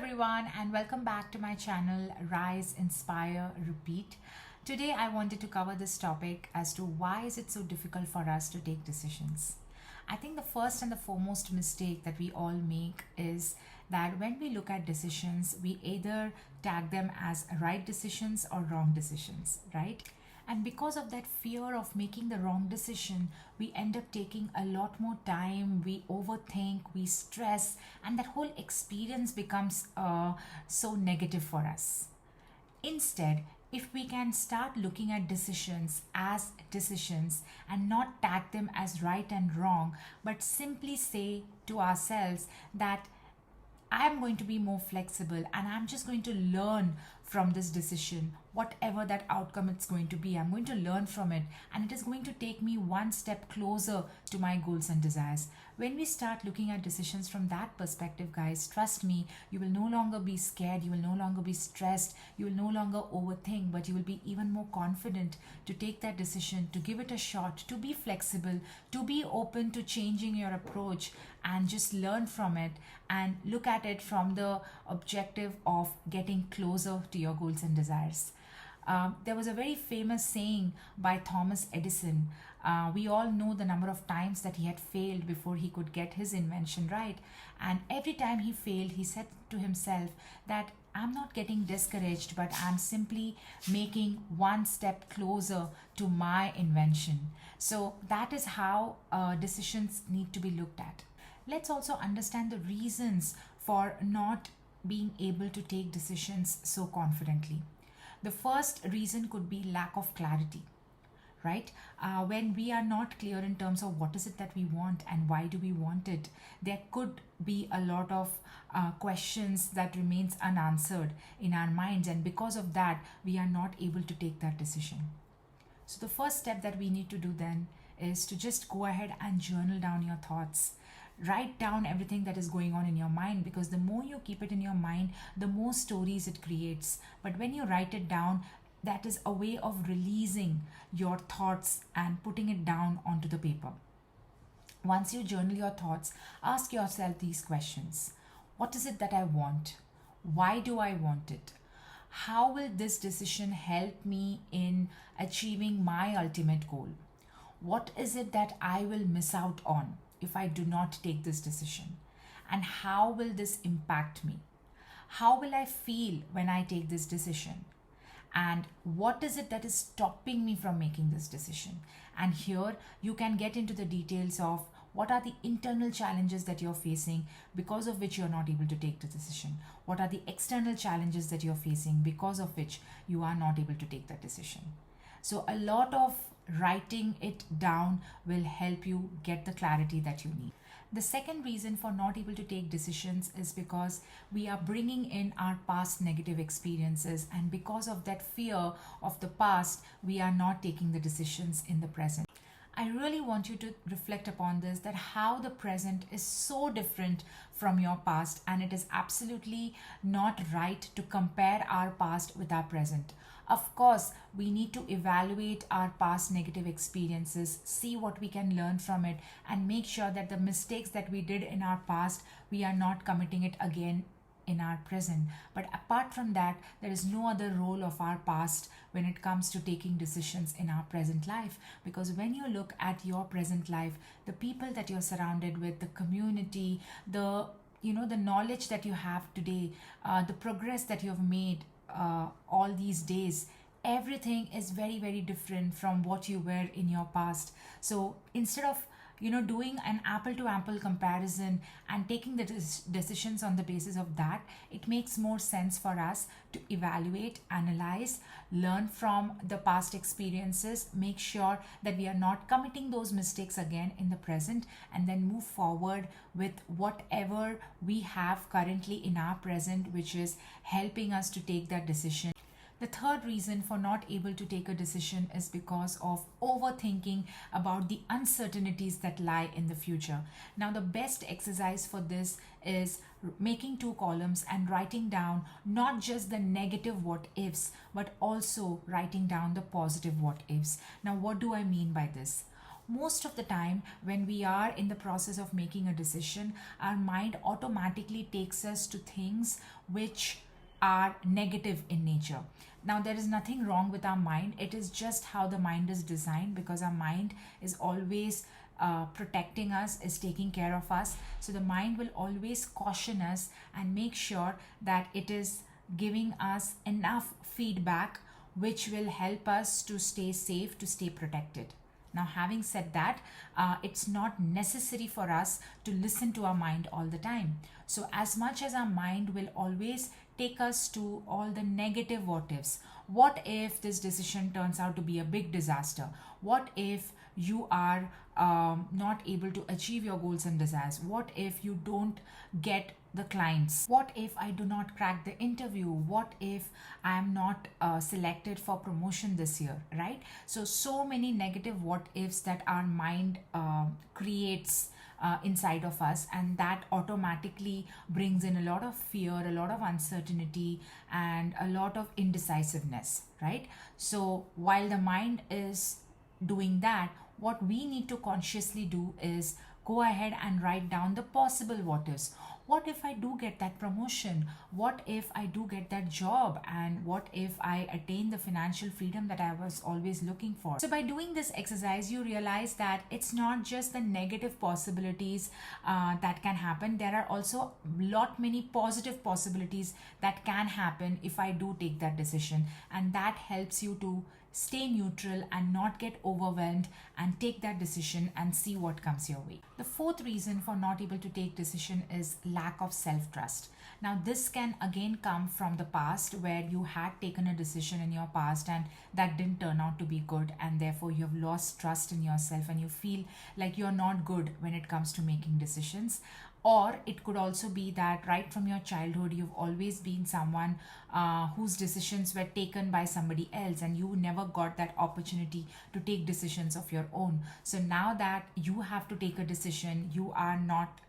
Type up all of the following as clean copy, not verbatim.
everyone, and welcome back to my channel Rise, Inspire, Repeat. Today, I wanted to cover this topic as to why is it so difficult for us to take decisions. I think the first and the foremost mistake that we all make is that when we look at decisions, we either tag them as right decisions or wrong decisions, right? And because of that fear of making the wrong decision, we end up taking a lot more time, we overthink, we stress, and that whole experience becomes so negative for us. Instead, if we can start looking at decisions as decisions and not tag them as right and wrong, but simply say to ourselves that I'm going to be more flexible and I'm just going to learn from this decision, whatever that outcome it's going to be. I'm going to learn from it and it is going to take me one step closer to my goals and desires. When we start looking at decisions from that perspective, guys, trust me, you will no longer be scared, you will no longer be stressed, you will no longer overthink, but you will be even more confident to take that decision, to give it a shot, to be flexible, to be open to changing your approach and just learn from it and look at it from the objective of getting closer to your goals and desires. There was a very famous saying by Thomas Edison. We all know the number of times that he had failed before he could get his invention right. And every time he failed, he said to himself that I'm not getting discouraged, but I'm simply making one step closer to my invention. So that is how decisions need to be looked at. Let's also understand the reasons for not being able to take decisions so confidently. The first reason could be lack of clarity, right? When we are not clear in terms of what is it that we want and why do we want it, there could be a lot of questions that remains unanswered in our minds, and because of that, we are not able to take that decision. So the first step that we need to do then is to just go ahead and journal down your thoughts. Write down everything that is going on in your mind, because the more you keep it in your mind, the more stories it creates. But when you write it down, that is a way of releasing your thoughts and putting it down onto the paper. Once you journal your thoughts, ask yourself these questions. What is it that I want? Why do I want it? How will this decision help me in achieving my ultimate goal? What is it that I will miss out on if I do not take this decision? And how will this impact me? How will I feel when I take this decision? And what is it that is stopping me from making this decision? And here you can get into the details of what are the internal challenges that you're facing because of which you're not able to take the decision. What are the external challenges that you're facing because of which you are not able to take that decision? So a lot of writing it down will help you get the clarity that you need. The second reason for not able to take decisions is because we are bringing in our past negative experiences, and because of that fear of the past, we are not taking the decisions in the present. I really want you to reflect upon this, that how the present is so different from your past, and it is absolutely not right to compare our past with our present. Of course, we need to evaluate our past negative experiences, see what we can learn from it, and make sure that the mistakes that we did in our past, we are not committing it again in our present. But apart from that, there is no other role of our past when it comes to taking decisions in our present life. Because when you look at your present life, the people that you're surrounded with, the community, the knowledge that you have today, the progress that you have made all these days, everything is very, very different from what you were in your past. So instead of doing an apple to apple comparison and taking the decisions on the basis of that, it makes more sense for us to evaluate, analyze, learn from the past experiences, make sure that we are not committing those mistakes again in the present, and then move forward with whatever we have currently in our present, which is helping us to take that decision. The third reason for not able to take a decision is because of overthinking about the uncertainties that lie in the future. Now, the best exercise for this is making two columns and writing down not just the negative what ifs, but also writing down the positive what ifs. Now, what do I mean by this? most of the time when we are in the process of making a decision, our mind automatically takes us to things which are negative in nature. Now, there is nothing wrong with our mind. It is just how the mind is designed, because our mind is always protecting us, is taking care of us. So the mind will always caution us and make sure that it is giving us enough feedback which will help us to stay safe, to stay protected. Now, having said that, it's not necessary for us to listen to our mind all the time. So, as much as our mind will always take us to all the negative what ifs, what if this decision turns out to be a big disaster? What if you are not able to achieve your goals and desires? What if you don't get the clients? What if I do not crack the interview? What if I am not selected for promotion this year, right? So many negative what ifs that our mind creates inside of us, and that automatically brings in a lot of fear, a lot of uncertainty, and a lot of indecisiveness, right? So while the mind is doing that, what we need to consciously do is go ahead and write down the possible what ifs. What if I do get that promotion? What if I do get that job? And what if I attain the financial freedom that I was always looking for? So by doing this exercise, you realize that it's not just the negative possibilities that can happen. There are also lot many positive possibilities that can happen if I do take that decision, and that helps you to stay neutral and not get overwhelmed and take that decision and see what comes your way. The fourth reason for not able to take decision is lack of self-trust. Now, this can again come from the past, where you had taken a decision in your past and that didn't turn out to be good, and therefore you have lost trust in yourself and you feel like you're not good when it comes to making decisions. Or it could also be that right from your childhood, you've always been someone whose decisions were taken by somebody else, and you never got that opportunity to take decisions of your own. So now that you have to take a decision, you are not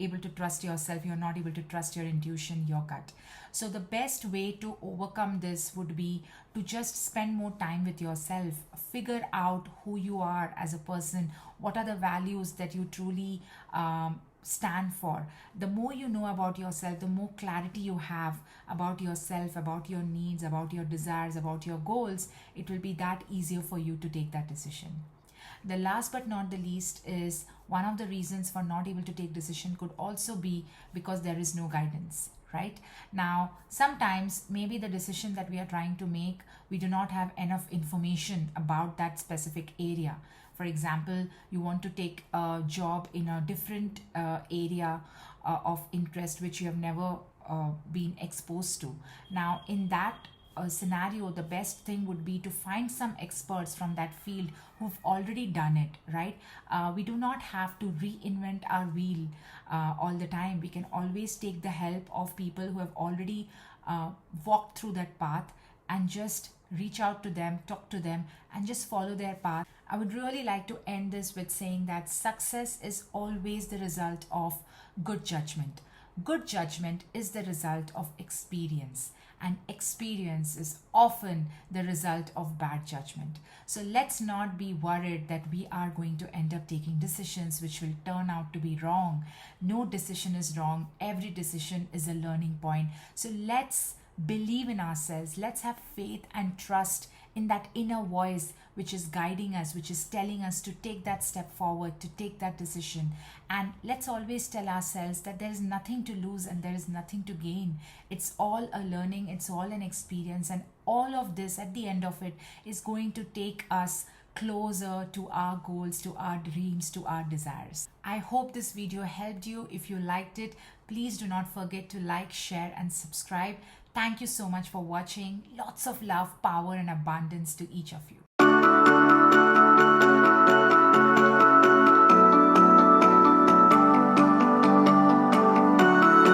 able to trust yourself, you're not able to trust your intuition, your gut. So the best way to overcome this would be to just spend more time with yourself, figure out who you are as a person, what are the values that you truly stand for. The more you know about yourself, the more clarity you have about yourself, about your needs, about your desires, about your goals, it will be that easier for you to take that decision. The last but not the least is, one of the reasons for not able to take decision could also be because there is no guidance, right? Now, sometimes maybe the decision that we are trying to make, we do not have enough information about that specific area. For example, you want to take a job in a different area of interest which you have never been exposed to. Now, in that scenario, the best thing would be to find some experts from that field who've already done it, right? We do not have to reinvent our wheel all the time. We can always take the help of people who have already walked through that path, and just reach out to them, talk to them, and just follow their path. I would really like to end this with saying that success is always the result of good judgment. Good judgment is the result of experience, and experience is often the result of bad judgment. So let's not be worried that we are going to end up taking decisions which will turn out to be wrong. No decision is wrong, every decision is a learning point. So let's believe in ourselves. Let's have faith and trust in that inner voice which is guiding us, which is telling us to take that step forward, to take that decision. And let's always tell ourselves that there is nothing to lose and there is nothing to gain. It's all a learning, it's all an experience, and all of this at the end of it is going to take us closer to our goals, to our dreams, to our desires. I hope this video helped you. If you liked it, please do not forget to like, share, and subscribe. Thank you so much for watching. Lots of love, power, and abundance to each of you.